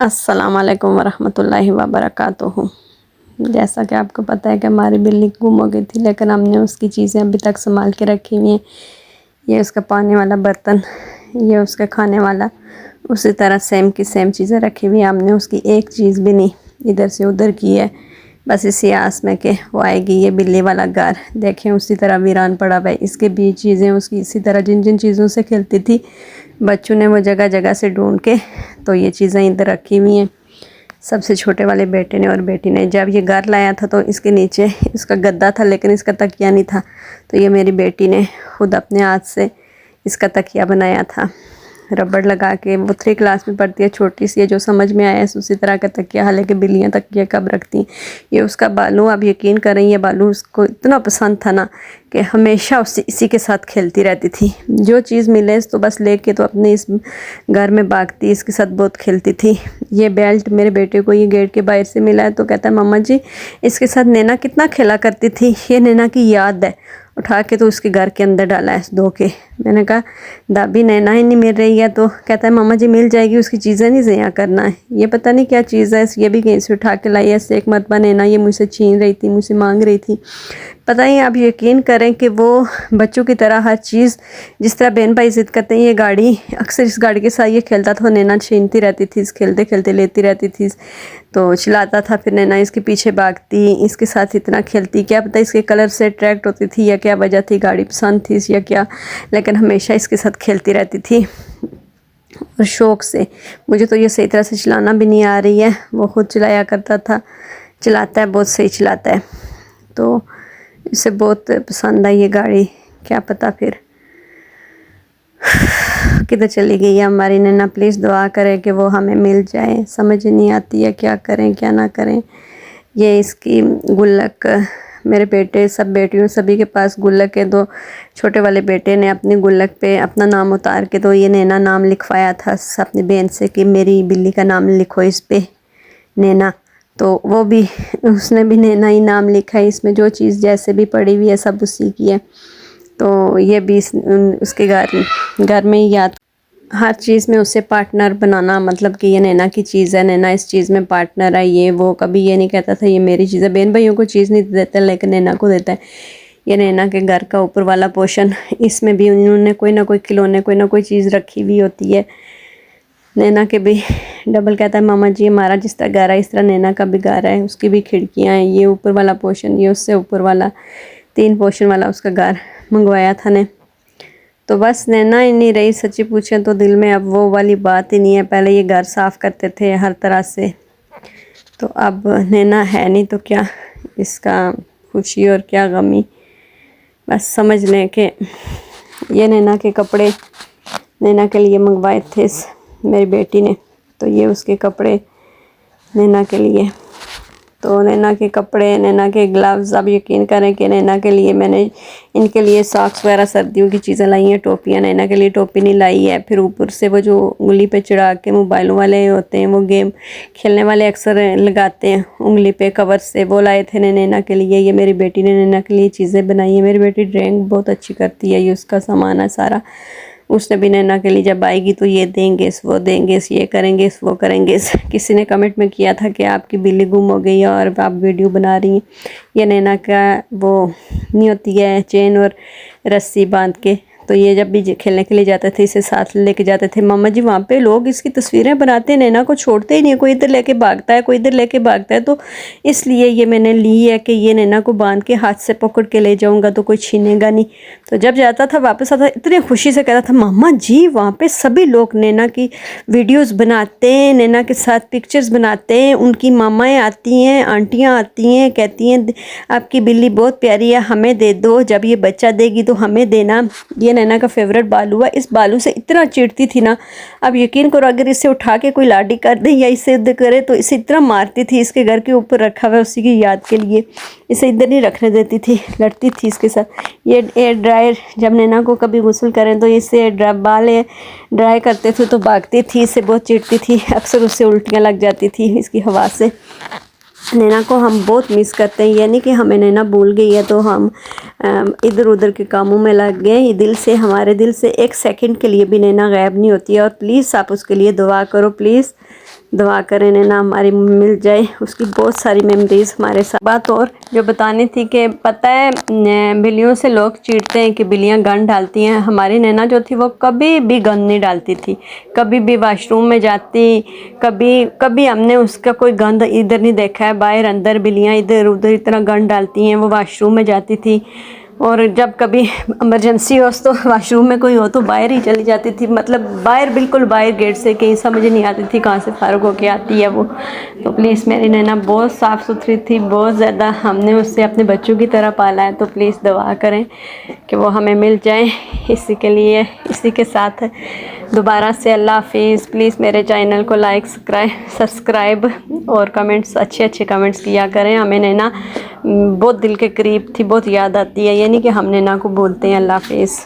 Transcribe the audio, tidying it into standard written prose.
अस्सलाम वालेकुम वरहमतुल्लाहि वबरकातुहू। जैसा कि आपको पता है कि हमारी बिल्ली गुम हो गई थी, लेकिन हमने उसकी चीज़ें अभी तक संभाल के रखी हुई हैं। ये उसका पानी वाला बर्तन, ये उसका खाने वाला, उसी तरह सेम की सेम चीज़ें रखी हुई हैं। हमने उसकी एक चीज़ भी नहीं इधर से उधर की है, बस इसी आस में कि वो आएगी। ये बिल्ली वाला घर देखें उसी तरह वीरान पड़ा हुआ है। इसके भी चीज़ें उसकी इसी तरह जिन जिन चीज़ों से खेलती थी, बच्चों ने वो जगह जगह से ढूंढ के तो ये चीज़ें इधर रखी हुई हैं। सबसे छोटे वाले बेटे ने और बेटी ने जब ये घर लाया था तो इसके नीचे इसका गद्दा था, लेकिन इसका तकिया नहीं था। तो ये मेरी बेटी ने खुद अपने हाथ से इसका तकिया बनाया था, रबड़ लगा के। वो 3 क्लास में पढ़ती है, छोटी सी है, जो समझ में आया है उसी तरह का तकिया। हालांकि बिल्लियाँ तकिया कब रखती हैं। ये उसका बालू, आप यकीन करें, ये बालू उसको इतना पसंद था ना कि हमेशा उससे इसी के साथ खेलती रहती थी। जो चीज़ मिले तो बस लेके तो अपने इस घर में भागती, इसके साथ बहुत खेलती थी। ये बेल्ट मेरे बेटे को ये गेट के बाहर से मिला है, तो कहता है मम्मा जी इसके साथ नैना कितना खेला करती थी, ये नैना की याद है। उठा के तो उसके घर के अंदर डाला है धो के। मैंने कहा दादी नैना ही नहीं मिल रही है, तो कहता है मम्मा जी मिल जाएगी, उसकी चीज़ें नहीं ज़िया करना है। ये पता नहीं क्या चीज़ है, ये भी कहीं से उठा के लाई है। ऐसे एक मरतबा नैना ये मुझसे छीन रही थी, मुझसे मांग रही थी। पता ही, आप यकीन करें कि वो बच्चों की तरह हर चीज़, जिस तरह बहन भाई ज़िद करते हैं, ये गाड़ी अक्सर इस गाड़ी के साथ ये खेलता था। नैना छीनती रहती थी, खेलते खेलते लेती रहती थी, तो चिल्लाता था। फिर नैना इसके पीछे भागती, इसके साथ इतना खेलती। क्या पता इसके कलर से अट्रैक्ट होती थी या क्या वजह थी, गाड़ी पसंद थी या क्या, लेकिन हमेशा इसके साथ खेलती रहती थी और शौक़ से। मुझे तो ये सही तरह से चलाना भी नहीं आ रही है, वो खुद चलाया करता था। चलाता है, बहुत सही चलाता है, तो इसे बहुत पसंद आई ये गाड़ी। क्या पता फिर किधर चली गई है हमारी नैना। प्लीज़ दुआ करें कि वो हमें मिल जाए। समझ नहीं आती है क्या करें क्या ना करें। ये इसकी गुल्लक, मेरे बेटे सब बेटियों सभी के पास गुल्लक है। 2 छोटे वाले बेटे ने अपनी गुल्लक पे अपना नाम उतार के तो ये नैना नाम लिखवाया था अपनी बहन से कि मेरी बिल्ली का नाम लिखो इस पे, नैना। तो वो भी, उसने भी नैना ही नाम लिखा है। इसमें जो चीज़ जैसे भी पड़ी हुई है सब उसी की है। तो ये भी उसके घर में ही याद, हर चीज़ में उसे पार्टनर बनाना, मतलब कि ये नैना की चीज़ है, नैना इस चीज़ में पार्टनर है। ये वो कभी ये नहीं कहता था ये मेरी चीज़ है। बहन भाइयों को चीज़ नहीं देता, लेकिन नैना को देता है। ये नैना के घर का ऊपर वाला पोर्शन, इसमें भी उन्होंने कोई ना कोई खिलौने, कोई ना कोई चीज़ रखी हुई होती है। नैना के भी डबल कहता है मामा जी हमारा जिस तरह घर है इस तरह नैना का भी घर है, उसकी भी खिड़कियाँ हैं। ये ऊपर वाला पोर्शन, ये उससे ऊपर वाला 3 पोर्शन वाला उसका घर मंगवाया था ने। तो बस नैना ही नहीं रही, सच्ची पूछें तो दिल में अब वो वाली बात ही नहीं है। पहले ये घर साफ़ करते थे हर तरह से, तो अब नैना है नहीं, तो क्या इसका खुशी और क्या गमी। बस समझ लें कि ये नैना के कपड़े नैना के लिए मंगवाए थे मेरी बेटी ने, तो ये उसके कपड़े नैना के लिए। तो नैना के कपड़े, नैना के ग्लव्स, आप यकीन करें कि नैना के लिए मैंने इनके लिए सॉक्स वगैरह सर्दियों की चीज़ें लाई हैं। टोपियाँ, नैना के लिए टोपी नहीं लाई है। फिर ऊपर से वो जो उंगली पे चढ़ा के मोबाइलों वाले होते हैं, वो गेम खेलने वाले अक्सर लगाते हैं उंगली पे कवर से, वो लाए थे नैना के लिए। ये मेरी बेटी ने नैना के लिए चीज़ें बनाई हैं। मेरी बेटी ड्राइंग बहुत अच्छी करती है, ये उसका सामान है सारा। उसने भी नैना के लिए जब आएगी तो ये देंगे, वो देंगे, ये करेंगे, वो करेंगे। किसी ने कमेंट में किया था कि आपकी बिल्ली गुम हो गई है और आप वीडियो बना रही हैं। ये नैना का वो नहीं होती है चेन और रस्सी बांध के, तो ये जब भी खेलने के लिए जाते थे इसे साथ लेके जाते थे। मामा जी वहाँ पे लोग इसकी तस्वीरें बनाते हैं, नैना को छोड़ते ही नहीं, कोई इधर लेके भागता है, कोई इधर लेके भागता है। तो इसलिए ये मैंने ली है कि ये नैना को बांध के हाथ से पकड़ के ले जाऊँगा तो कोई छीनेगा नहीं। तो जब जाता था वापस आता इतनी खुशी से कहता था मामा जी वहाँ पे सभी लोग नैना की वीडियोज़ बनाते हैं, नैना के साथ पिक्चर्स बनाते हैं, उनकी मामाएँ आती हैं, आंटियाँ आती हैं, कहती हैं आपकी बिल्ली बहुत प्यारी है, हमें दे दो, जब ये बच्चा देगी तो हमें देना। ये नैना का फेवरेट बालू है। इस बालू से इतना चिढ़ती थी ना, अब यकीन करो अगर इसे उठा के कोई लाडी कर दे या इसे इधर करे तो इसे इतना मारती थी। इसके घर के ऊपर रखा हुआ उसी की याद के लिए, इसे इधर नहीं रखने देती थी, लड़ती थी इसके साथ। ये एयर ड्रायर, जब नैना को कभी गुस्ल करें तो इससे बाल ड्राई करते थे तो भागती थी, इससे बहुत चिढ़ती थी, अक्सर उससे उल्टियाँ लग जाती थी इसकी हवा से। नैना को हम बहुत मिस करते हैं, यानी कि हमें नैना भूल गई है तो हम इधर उधर के कामों में लग गए। दिल से, हमारे दिल से 1 सेकंड के लिए भी नैना गायब नहीं होती है। और प्लीज़ आप उसके लिए दुआ करो, प्लीज़ दुआ करें नैना हमारी मिल जाए। उसकी बहुत सारी मेमोरीज़ हमारे साथ। बात और जो बतानी थी कि पता है बिल्लियों से लोग चिढ़ते हैं कि बिल्लियाँ गंद डालती हैं। हमारी नैना जो थी वो कभी भी गंद नहीं डालती थी, कभी भी वॉशरूम में जाती, कभी हमने उसका कोई गंद इधर नहीं देखा है। बाहर अंदर बिल्लियाँ इधर उधर इतना गंद डालती हैं। वो वॉशरूम में जाती थी और जब कभी इमरजेंसी हो तो वॉशरूम में कोई हो तो बाहर ही चली जाती थी, मतलब बाहर, बिल्कुल बाहर गेट से, कहीं समझ नहीं आती थी कहाँ से फारुक होके आती है वो। तो प्लीज़ मेरी नैना बहुत साफ़ सुथरी थी, बहुत ज़्यादा। हमने उससे अपने बच्चों की तरह पाला है। तो प्लीज़ दुआ करें कि वो हमें मिल जाए। इसी के लिए, इसी के साथ दोबारा से अल्लाह हाफिज़। प्लीज़ मेरे चैनल को लाइक सब्सक्राइब और कमेंट्स, अच्छे अच्छे कमेंट्स किया करें। हमें नैना बहुत दिल के करीब थी, बहुत याद आती है। यानी कि हम नैना को बोलते हैं अल्लाह हाफिज़।